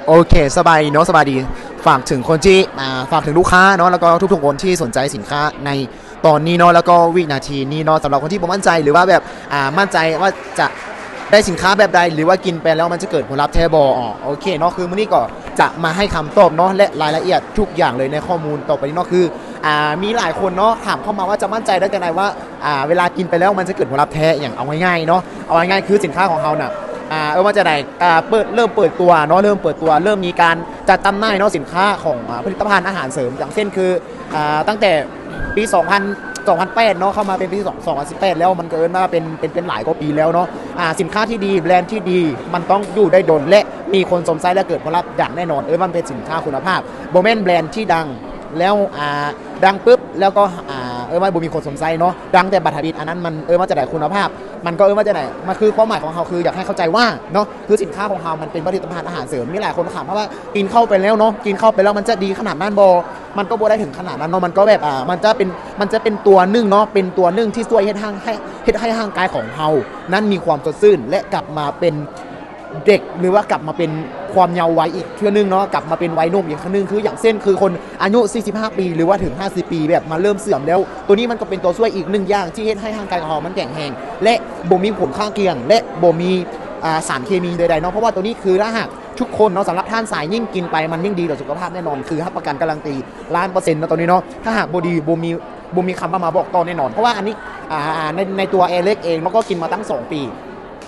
โอเคสบายดีเนาะสบายดีฝากถึงคนที่ฝากถึงลูกค้าเนาะแล้วก็ทุกๆคนที่สนใจสินค้าในตอนนี้เนาะแล้วก็วินาทีนี้เนาะสำหรับคนที่ผมมั่นใจหรือว่าแบบมั่นใจว่าจะได้สินค้าแบบใดหรือว่ากินไปแล้วมันจะเกิดผลลัพธ์แท้บโอเคเนาะคือมื้อนี้ก็จะมาให้คำตอบเนาะและรายละเอียดทุกอย่างเลยในข้อมูลต่อไปนี้เนาะคือมีหลายคนเนาะถามเข้ามาว่าจะมั่นใจได้ยังไงว่าเวลากินไปแล้วมันจะเกิดผลลัพธ์แท้อย่างเอาง่ายๆเนาะเอาง่ายๆคือสินค้าของเราเนี่ยว่าจะได้เริ่มเปิดตัวเนาะเริ่มเปิดตัวเริ่มมีการจัดจำหน่ายเนาะสินค้าของผลิตภัณฑ์อาหารเสริมอย่างเช่นคือตั้งแต่ปี2008เนาะเข้ามาเป็นปี2018แล้วมันเกินมาเป็นหลายกว่าปีแล้วเนาะสินค้าที่ดีแบรนด์ที่ดีมันต้องอยู่ได้ดนและมีคนสนใจและเกิดผลลัพธ์อย่างแน่นอนมันเป็นสินค้าคุณภาพโมเมนต์แบรนด์ที่ดังแล้วดังปุ๊บแล้วก็ว่าบ่มีคนสนใจเนาะดังแต่บัตรบิดอันนั้นมันว่าจะได้คุณภาพมันก็ว่าจะไหนมันคือความหมายของเขาคืออยากให้เข้าใจว่าเนาะคือสินค้าของเขามันเป็นผลิตภัณฑ์อาหารเสริมมีหลายคนถามว่ากินเข้าไปแล้วเนาะกินเข้าไปแล้วมันจะดีขนาดนั้นมันก็บ่ได้ถึงขนาดนั้นเนาะมันก็แบบมันจะเป็นตัวนึ่งเนาะเป็นตัวนึ่งที่ช่วยให้ร่างกายของเรานั้นมีความสดชื่นและกลับมาเป็นเด็กหรือว่ากลับมาเป็นความเยาว์วัยอีกเทื่อนึงเนาะกลับมาเป็นวัยหนุ่มอีกครั้งนึงคืออย่างเช่นคือคนอายุ45 ปีหรือว่าถึง50 ปีแบบมาเริ่มเสื่อมแล้วตัวนี้มันก็เป็นตัวช่วยอีกหนึ่งอย่างที่ให้ร่างกายของเรามันแข็งแรงและบ่มีผลข้างเคียงและบ่มีสารเคมีใดๆเนาะเพราะว่าตัวนี้คือถ้าหากทุกคนเนาะสำหรับท่านสายยิ่งกินไปมันยิ่งดีต่อสุขภาพแน่นอนคือรับประกันการันตี1,000,000%นะตัวนี้เนาะถ้าหากบ่ดีบ่มีคำมาบอกต่อแน่นอนเพราะว่าอันนี้ในตัวเอเล็กเองมันก็กินมาตั้ง2 ปี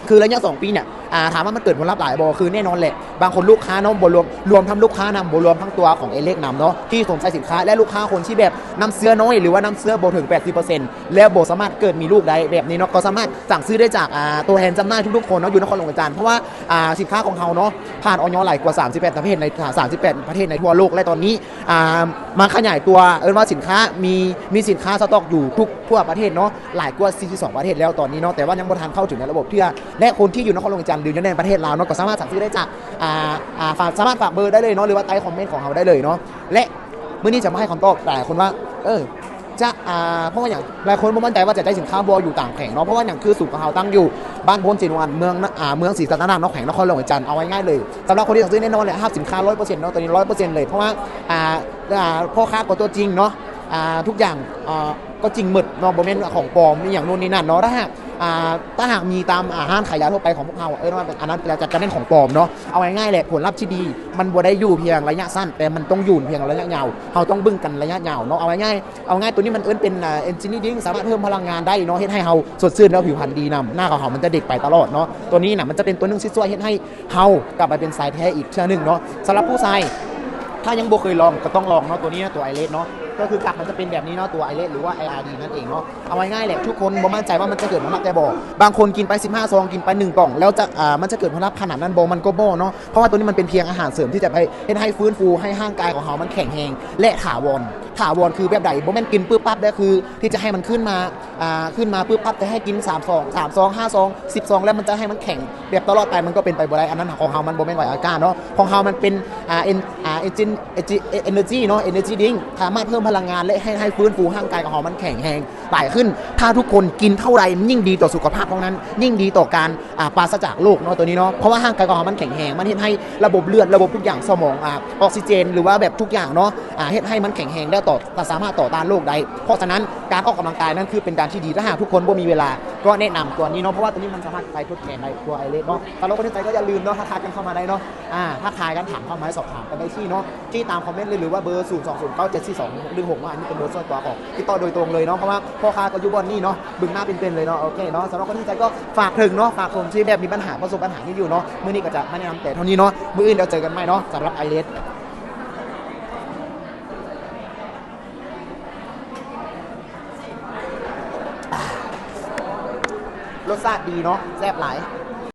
คือระยะ2 ปีเนี่ยถามว่ามันเกิดผลลัพธ์หลายบอคือแน่นอนแหละบางคนลูกค้าเนาะรวมทั้งลูกค้านำรวมทั้งตัวของเอเล็กนำเนาะที่สนใจสินค้าและลูกค้าคนที่แบบน้ำเสื้อน้อยหรือว่าน้ำเสื้อโบถึง 80% แล้วโบสามารถเกิดมีลูกได้แบบนี้เนาะก็สามารถสั่งซื้อได้จากตัวแทนจำหน่ายทุกๆคนเนาะอยู่นครหลวงอาจารย์เพราะว่าสินค้าของเขาเนาะผ่านออยหลายกว่า38ประเทศใน38ประเทศในทั่วโลกและตอนนี้มาขยายตัวว่าสินค้ามีสินค้าสต็อกอยู่ทั่วประเทศเนาะหลายกว่า42ประเทศแล้วตอนนี้เนาะแต่ว่ายังบ่ทันเข้าถึงในระบบเพื่อและคนที่อยู่นครหลวงอาจารย์หรือในประเทศลาวเนาะก็สามารถสั่งซื้อได้จากสามารถฝากเบอร์ได้เลยเนาะหรือว่าใต้คอมเมนต์ของเราได้เลยเนาะและมื้อนี้จะมาให้คำตอบหลายคนว่าจะเพราะว่าอย่างหลายคนไม่มั่นใจว่าจะได้สินค้าบัวอยู่ต่างแข่งเนาะเพราะว่าอย่างคือสูตรของเราตั้งอยู่บ้านพ้นจินวันเมืองศรีสัตนานามแข่งนครหลวงอาจารย์เอาไว้ง่ายเลยสำหรับคนที่สั่งซื้อแน่นอนเลยห้าสินค้า 100% เนาะตัวนี้ 100% เลยเพราะว่าพ่อค้ากับตัวจริงเนาะทุกอย่างก็จริงหมดเนาะโมเมนต์ของปลอมมีอย่างนู้นนี่นั่นเนาะถ้าหากมีตามห้างขายยาทั่วไปของพวกเราอันนั้นจะเป็นของปลอมเนาะเอาง่ายๆแหละผลลัพธ์ที่ดีมันบ่ได้อยู่เพียงระยะสั้นแต่มันต้องอยู่เพียงระยะยาวเราต้องบึ้งกันระยะยาวเนาะเอาง่ายตัวนี้มันเป็นเอนจิเนียริ่งสามารถเพิ่มพลังงานได้เนาะเฮ็ดให้เราสดชื่นแล้วผิวพรรณดีนำหน้าของเรามันจะเด็กไปตลอดเนาะตัวนี้น่ะมันจะเป็นตัวนึงที่ช่วยเฮ็ดให้เรากลับมาเป็นสายแท้อีกเช่นนึงเนาะสำหรับผู้ชายถ้ายังบ่เคยลองก็ต้องลองเนาะตัวนี้นะตัวไอเลสเนาะก็คือกลับมันจะเป็นแบบนี้เนาะตัวไอเลสหรือว่า IRD นั่นเองเนาะเอาไว้ง่ายแหละทุกคนบ่มั่นใจว่ามันจะเกิดผลลัพธ์แต่บ่บางคนกินไป15 ซองกินไป1 กล่องแล้วจะมันจะเกิดผลลัพธ์ขนาดนั้นบ่มันก็บ่เนาะเพราะว่าตัวนี้มันเป็นเพียงอาหารเสริมที่จะให้ฟื้นฟูให้ร่างกายของเรามันแข็งแรงและถาวรคือแบบใดบ่แม่นกินปึ๊บปั๊บได้คือที่จะให้มันขึ้นมาปึ๊บปั๊บจะให้กิน3 ซอง5 ซอง10 ซองแล้วมันจะให้มันแข็งแบบตลอดไปมันก็เป็นไปบ่ได้อันนั้นของเรามันบ่แม่นไหวอาการเนาะของเรามันเป็นenergy เนาะ energy drink สามารถเพิ่มพลังงานและให้ฟื้นฟูร่างกายของเรามันแข็งแรงหลายขึ้นถ้าทุกคนกินเท่าไรยิ่งดีต่อสุขภาพเท่านั้นยิ่งดีต่อการปราศจากโรคเนาะตัวนี้เนาะเพราะว่าร่างกายของเรามันแข็งแรงมันเฮ็ดให้ระบบเลือดระบบทุกอย่างสมองออกซิเจนหรือว่าแบบทุกอย่างเนาะเฮ็ดให้มันแข็งแรงได้สามารถต่อต้านโรคได้เพราะฉะนั้นการออกกำลังกายนั่นคือเป็นการที่ดีถ้าหากทุกคนบ่มีเวลาก็แนะนำตัวนี้เนาะเพราะว่าตัวนี้มันสามารถไปทดแทนได้ตัวไอเลสเนาะถ้าเราคนที่ใจก็อย่าลืมเนาะทักทายกันเข้ามาได้เนาะทักทายกันถามเข้ามาสอบถามกันได้ที่เนาะที่ตามคอมเมนต์เลยหรือว่าเบอร์020974216ว่าอันนี้เป็นเบอร์ส่วนตัวของติดต่อโดยตรงเลยเนาะเพราะว่าพ่อค้าก็อยู่บนนี่เนาะบึงหน้าเป็นเลยเนาะโอเคเนาะสำหรับคนที่ใจก็ฝากถึงเนาะฝากคนที่แบบมีปัญหาประสบปัญหานี้อยู่เนาะมื้อนี้ก็จะไม่แนะนำแต่เท่านี้เนาะมื้ออื่นเราเจอกันใหม่เนาะสำหรับไอเลสรสชาติดีเนาะแซ่บหลาย